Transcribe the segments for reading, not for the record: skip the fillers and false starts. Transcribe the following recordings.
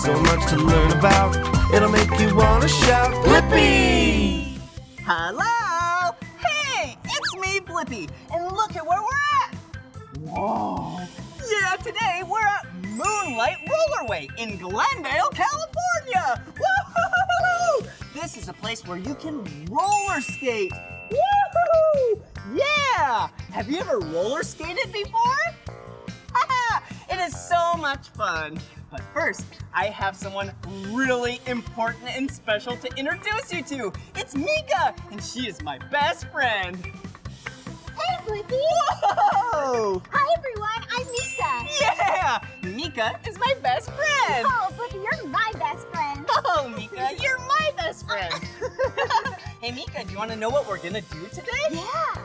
so much to learn about. It'll make you wanna shout, Blippi! Hello! Hey, it's me, Blippi, and look at where we're at! Whoa! Yeah, today we're at Moonlight Rollerway in Glendale, California! Woo-hoo-hoo-hoo! This is a place where you can roller skate. Woo-hoo-hoo! Yeah! Have you ever roller skated before? It is so much fun. But first, I have someone really important and special to introduce you to. It's Meekah, and she is my best friend. Hey, Blippi! Whoa! Hi, everyone. I'm Meekah. Yeah! Meekah is my best friend. Oh, Blippi, you're my best friend. Oh, Meekah, you're my best friend. Hey, Meekah, do you want to know what we're gonna do today? Yeah.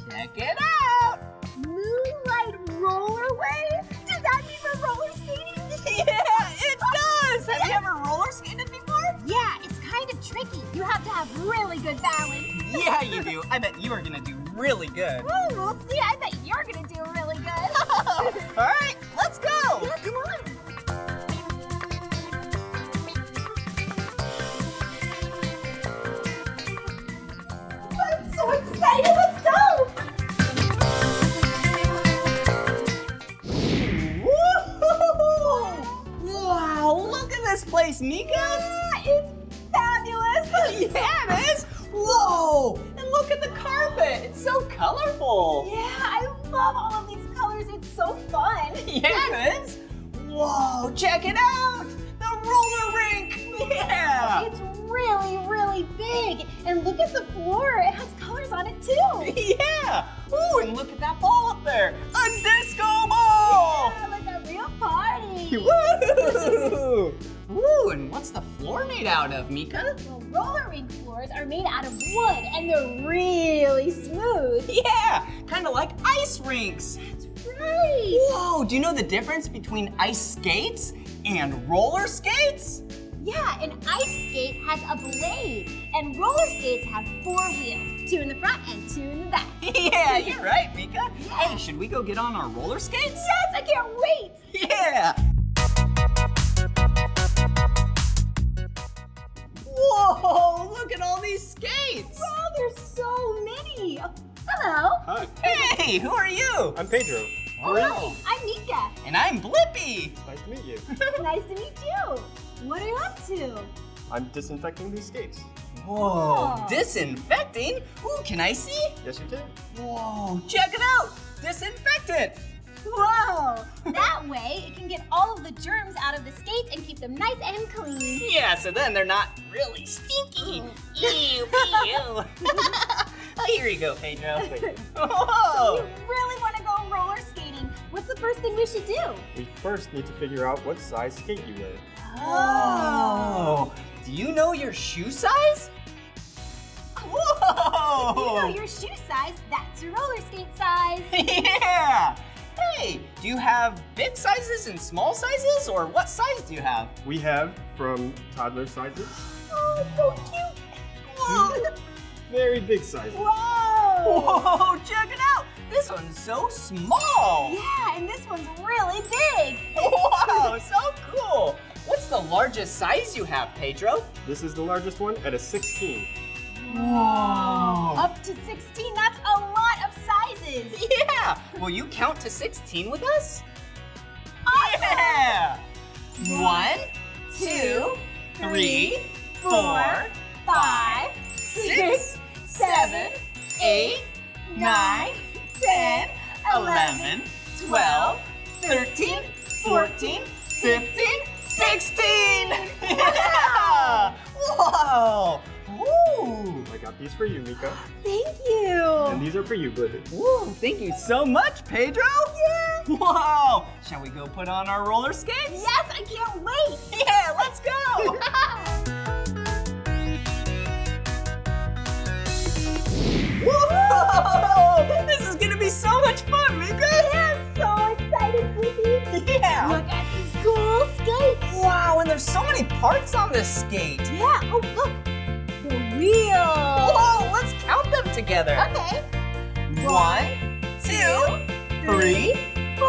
Check it out. Moonlight Rollerway? Does that mean we're roller skating? Yeah, it does. Have you ever roller skated before? Yeah, it's kind of tricky. You have to have really good balance. Yeah, you do. I bet you are gonna do really good. Ooh, we'll see. I bet you're gonna do really good. All right, let's go. Yeah, come on. I'm so excited. Let's go. Wow, look at this place, Meekah. Yeah, it's fabulous. Yeah, it is. Whoa, and look at the carpet. It's so colorful. Yeah, I love all of these colors. It's so fun. Yeah, it is. Whoa, check it out. The roller rink. Yeah. It's really, really big. And look at the floor. It has colors on it too. Yeah. Ooh, and look at that ball up there. A disco ball. Yeah, like a real party. Woo! Ooh, and what's the floor made out of, Meekah? The roller rink floors are made out of wood and they're really smooth. Yeah, kind of like ice rinks. That's right. Whoa, do you know the difference between ice skates and roller skates? Yeah, an ice skate has a blade and roller skates have 4 wheels, 2 in the front and 2 in the back. Yeah, you're right, Meekah. Hey, should we go get on our roller skates? Yes, I can't wait. Yeah. Whoa, look at all these skates. Wow, there's so many. Oh, hello. Hi, Hey, who are you? I'm Pedro. Oh, hi, I'm Meekah. And I'm Blippi. Nice to meet you. Nice to meet you. What are you up to? I'm disinfecting these skates. Whoa, Oh. disinfecting? Ooh, can I see? Yes, you can. Whoa, check it out. Disinfectant. Whoa! That way, it can get all of the germs out of the skates and keep them nice and clean. Yeah, so then they're not really stinky. Ew, ew. Oh, here you go, Pedro. Thank you. Whoa. We really want to go roller skating. What's the first thing we should do? We first need to figure out what size skate you wear. Whoa. Do you know your shoe size? Whoa. You know your shoe size, that's your roller skate size. Yeah. Hey, do you have big sizes and small sizes, or what size do you have? We have from toddler sizes Oh, so cute. Whoa. very big sizes. Whoa! Whoa, check it out. This one's so small. Yeah, and this one's really big. Wow, so cool. What's the largest size you have, Pedro? This is the largest one at a 16. Whoa. Up to 16, that's a lot of sizes. Yeah. Will you count to 16 with us? Awesome. Yeah. 1, 2, 3, 4, 5, 6, 7, 8, 9, 10, 11, 12, 13, 14, 15, 16. Yeah. Whoa. Ooh. I got these for you, Meekah. Thank And you. these are for you, Blippi. Ooh, thank you so much, Pedro. Yeah. Whoa. Shall we go put on our roller skates? Yes, I can't wait. Yeah, let's go. Whoa! This is gonna be so much fun, Meekah! Yeah, I'm so excited, Blippi. Yeah! Look at these cool skates. Wow, and there's so many parts on this skate! Yeah, oh look, the wheel. Whoa, let's count them together! Okay. 1, 2, 3, 4!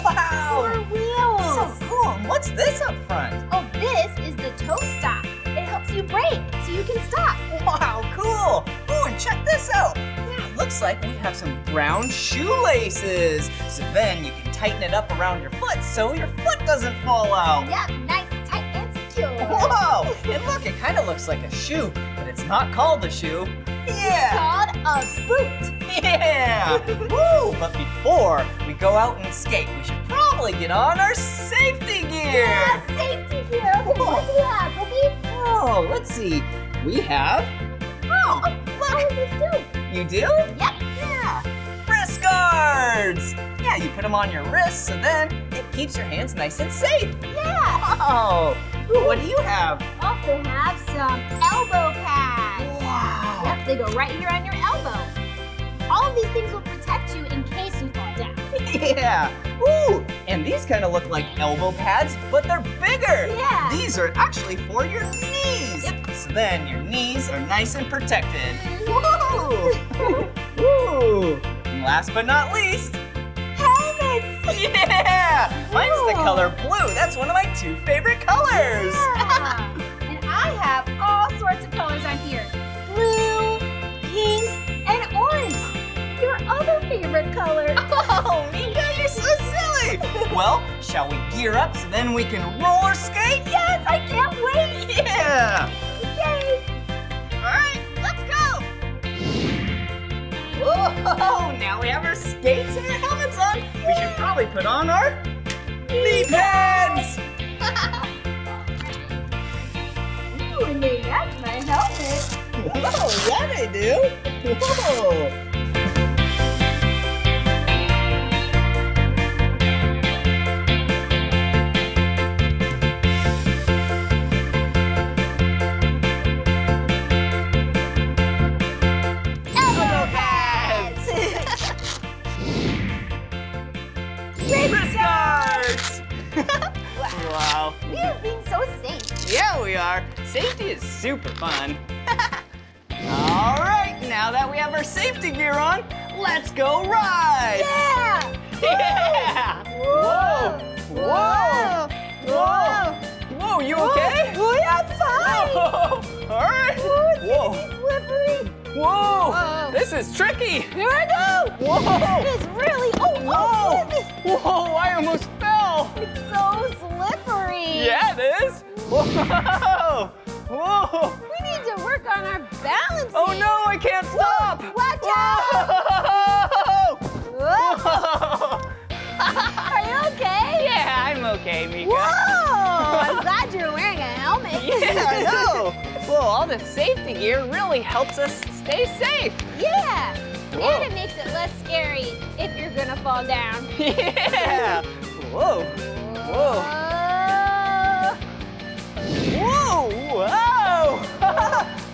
Wow! 4 wheels. So cool. And what's this up front? Oh, this is the toe stop. It helps you brake so you can stop. Wow, cool. Oh, and check this out. Yeah, it looks like we have some brown shoelaces. So then you can tighten it up around your foot so your foot doesn't fall out. Yep, nice, tight, and secure. Whoa! And look, it kind of looks like a shoe, but it's not called a shoe. It's Yeah! called a boot. Yeah! Woo! But before we go out and skate, we should probably get on our safety gear. Yeah, safety gear. Okay, what do we have, Blippi? Oh, let's see. We have. Oh, I look! have this too. You do? Yep. Yeah. Wrist guards. Yeah, you put them on your wrists, so then it keeps your hands nice and safe. Yeah. Oh, ooh, what do you have? Also have some elbow pads. Wow. Yep, they go right here on your elbow. All of these things will protect you in case you fall down. Yeah. Ooh, and these kind of look like elbow pads, but they're bigger. Yeah. These are actually for your knees. Yep. So then your knees are nice and protected. Woo! Woo! And last but not least, Helmets. yeah! Mine's the Cool. color blue. That's one of my 2 favorite colors. Yeah. And I have all sorts of colors on here. Blue, pink, and orange. Your other favorite color. Oh, Meekah, you're so silly. Well, shall we gear up so then we can roller skate? Yes, I can't wait. Yeah! Okay. All right, let's go. Whoa! Now we have our skates and our helmets on. We should probably put on our knee pads. Ooh, and they match my helmet. Whoa, yeah, they do. Whoa! Elbow pads. Wrist guards. Wow. We are being so safe. Yeah, we are. Safety is super fun. All right, now that we have our safety gear on, let's go ride. Yeah. Yeah. Whoa. Whoa. Whoa. Whoa, you okay? Oh, yeah, I'm fine. Whoa. All right. Ooh, it's Whoa. gonna be slippery. Whoa. Whoa. This is tricky. Here I go. Whoa. It is really, oh, Whoa. Blippi. Whoa, I almost fell. It's so slippery. Yeah, it is. Whoa. Whoa. We need to work on our balance. Oh no, I can't stop. Watch out. Whoa. Whoa. Are you okay? Yeah, I'm okay, Meekah. Whoa. I'm glad you're wearing a helmet. Yeah, I know. Well, all the safety gear really helps us stay safe. Yeah. Whoa. And it makes it less scary if you're gonna fall down. Yeah. Whoa. Whoa. Whoa. Whoa.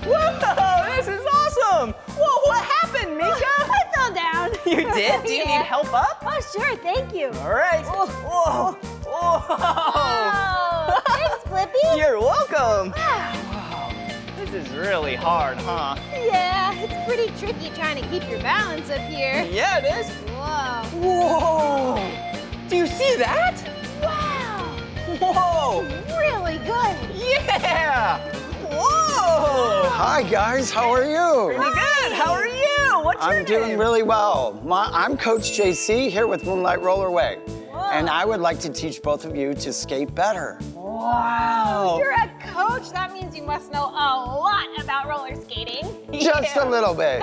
Whoa. This is awesome. Whoa, what happened, Meekah? I fell down. You did? Do you Yeah. need help up? Oh, sure, thank you. All right. Whoa. Whoa. Whoa. Oh, thanks, Blippi. You're welcome. Wow. Wow. This is really hard, huh? Yeah, it's pretty tricky trying to keep your balance up here. Yeah, it is. Whoa. Whoa. Do you see that? Wow. Whoa. Really good. Yeah. Whoa. Hi guys, how are you? Pretty good. How are you? What's your I'm doing name? really well. I'm Coach JC here with Moonlight Rollerway. And I would like to teach both of you to skate better. Wow. You're a coach. That means you must know a lot about roller skating. Just a little bit.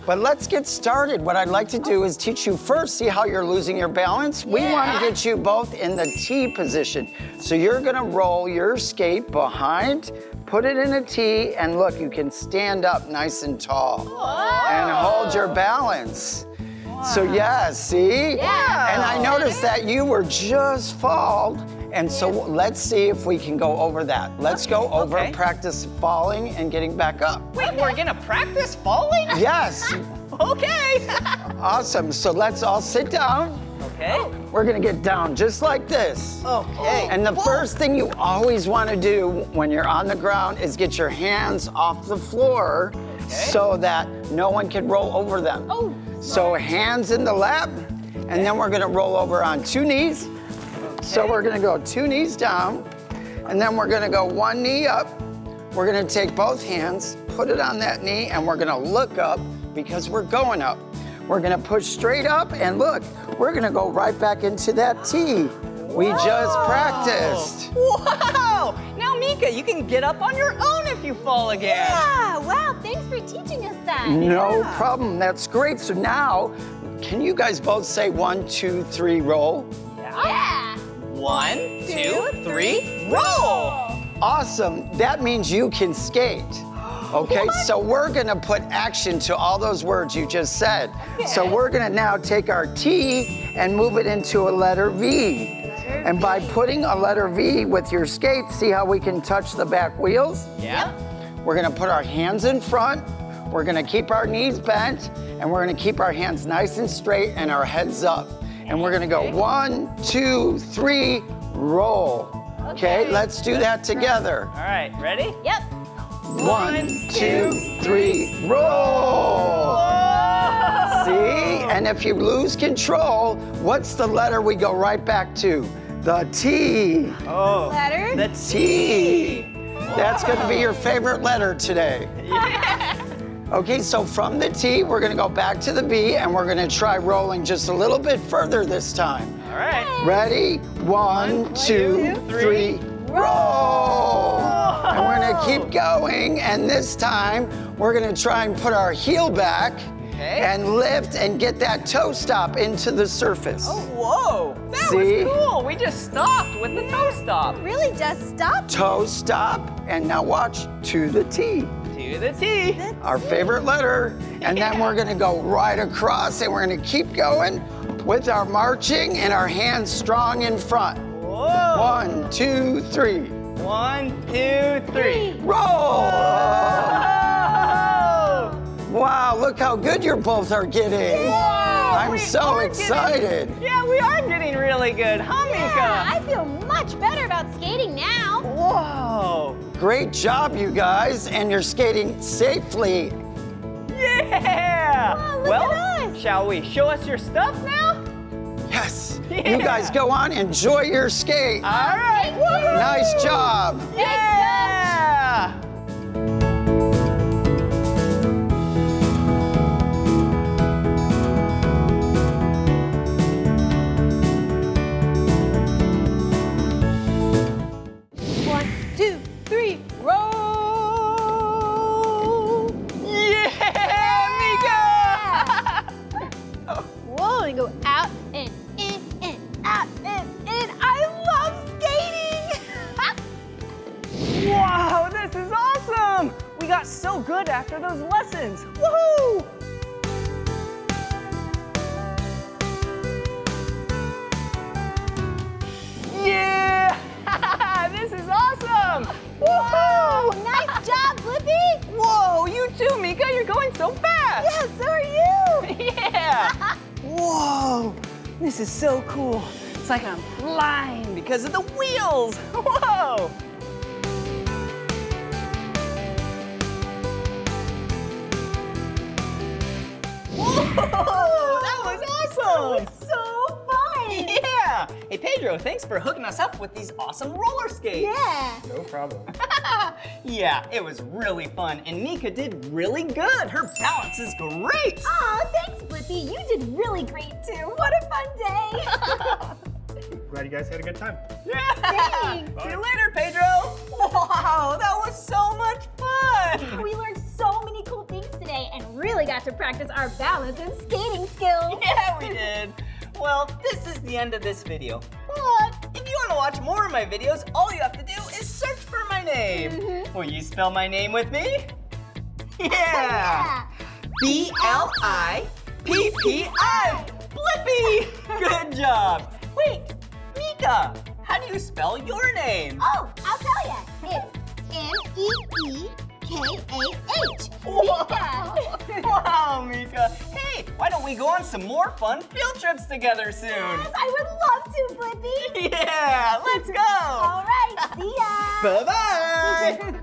But let's get started. What I'd like to do is teach you first, see how you're losing your balance? We want to get you both in the T position. So you're gonna roll your skate behind, put it in a T, and look, you can stand up nice and tall. And hold your balance. So yeah, see? Yeah. And I noticed that you were just fall. And so let's see if we can go over that. Let's go over practice falling and getting back up. Wait, we're gonna practice falling? Yes. Okay. Awesome. So let's all sit down. Okay. We're gonna get down just like this. Okay. And the first thing you always want to do when you're on the ground is get your hands off the floor so that no one can roll over them. Oh. So hands in the lap And then we're gonna roll over on 2 knees. So we're gonna go 2 knees down, and then we're gonna go 1 knee up. We're gonna take both hands, put it on that knee, and we're gonna look up because we're going up. We're gonna push straight up, and look, we're gonna go right back into that T we just practiced. Wow! Now, Meekah, you can get up on your own if you fall again. Yeah, wow, thanks for teaching us that. No problem, that's great. So now, can you guys both say 1, 2, 3, roll? Yeah. 1, 2, 3, roll! Awesome, that means you can skate. Okay, so we're gonna put action to all those words you just said. So we're gonna now take our T and move it into a letter V. And by putting a letter V with your skates, see how we can touch the back wheels? Yeah. We're gonna put our hands in front, we're gonna keep our knees bent, and we're gonna keep our hands nice and straight and our heads up. And we're gonna go 1, 2, 3, roll. Okay, let's do that together. All right, ready? Yep. 1, 2, 3, roll! See? And if you lose control, what's the letter we go right back to? The T. Oh. Letter The T. That's gonna be your favorite letter today. Okay, so from the T, we're gonna go back to the B, and we're gonna try rolling just a little bit further this time. All right. Ready? 1, 2, 3, roll! And we're gonna keep going, and this time, we're gonna try and put our heel back and lift and get that toe stop into the surface. Oh, whoa. That See? was cool. We just stopped with the toe stop. really just stopped. Toe stop, and now watch, to the T. To the T. Our favorite letter. And then we're gonna go right across, and we're gonna keep going with our marching and our hands strong in front. Whoa. 1, 2, 3. 1, 2, 3. Roll! Oh! Wow, look how good you both are getting. Whoa, I'm we so are excited. Yeah, we are getting really good, huh, Yeah, Meekah? I feel much better about skating now. Whoa. Great job, you guys, and you're skating safely. Yeah. Wow, look well, at us. shall we show us your stuff now? Yes. Yeah. You guys go on, enjoy your skate. All right. Woo. Nice job. Yeah. Go out and in and out and in. I love skating! Wow, this is awesome! We got so good after those lessons. Woohoo! Yeah! This is awesome! Whoa! Woohoo! Nice job, Blippi! Whoa, you too, Meekah. You're going so fast. Yeah, so are you! Yeah! Whoa! This is so cool. It's like I'm flying because of the wheels. Whoa! Whoa! That was awesome! So fun! Yeah! Hey, Pedro, thanks for hooking us up with these awesome roller skates. Yeah! No problem. Yeah, it was really fun, and Meekah did really good. Her balance is great. Aw, thanks, Blippi. You did really great, too. What a fun day! Glad you guys had a good time. Yeah. Thanks. See you later, Pedro. Wow, that was so much fun. We learned so many cool things today and really got to practice our balance and skating skills. Yeah, we did. Well, this is the end of this video. But if you want to watch more of my videos, all you have to do is search for my name. Will you spell my name with me? Yeah. B-L-I-P-P-I. Blippi. Good job. Wait, Meekah, how do you spell your name? Oh, I'll tell ya. It's M-E-E-K-A-H. Meekah. Wow, Meekah. Hey, why don't we go on some more fun field trips together soon? Yes, I would love to, Blippi. Yeah, let's go. All right, see ya. Bye-bye.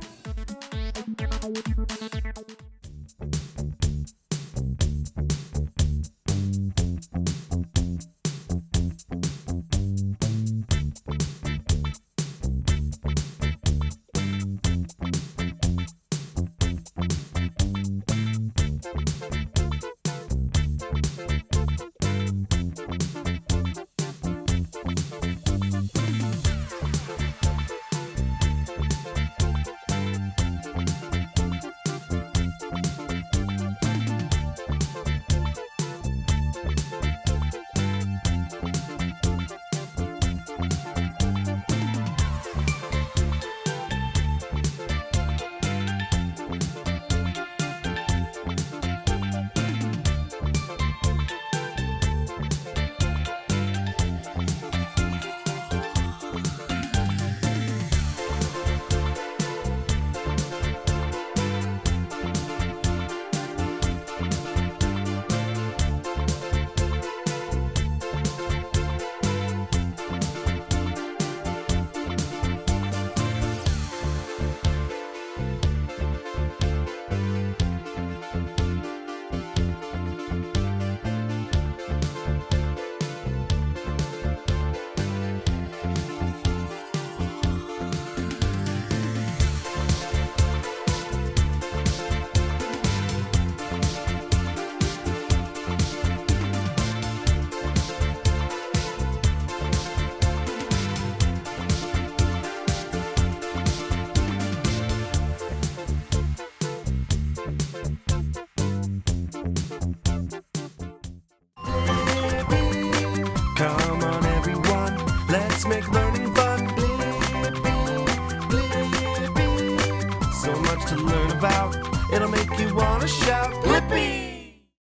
Let's make learning fun. Blippi, Blippi. So much to learn about. It'll make you wanna shout. Blippi.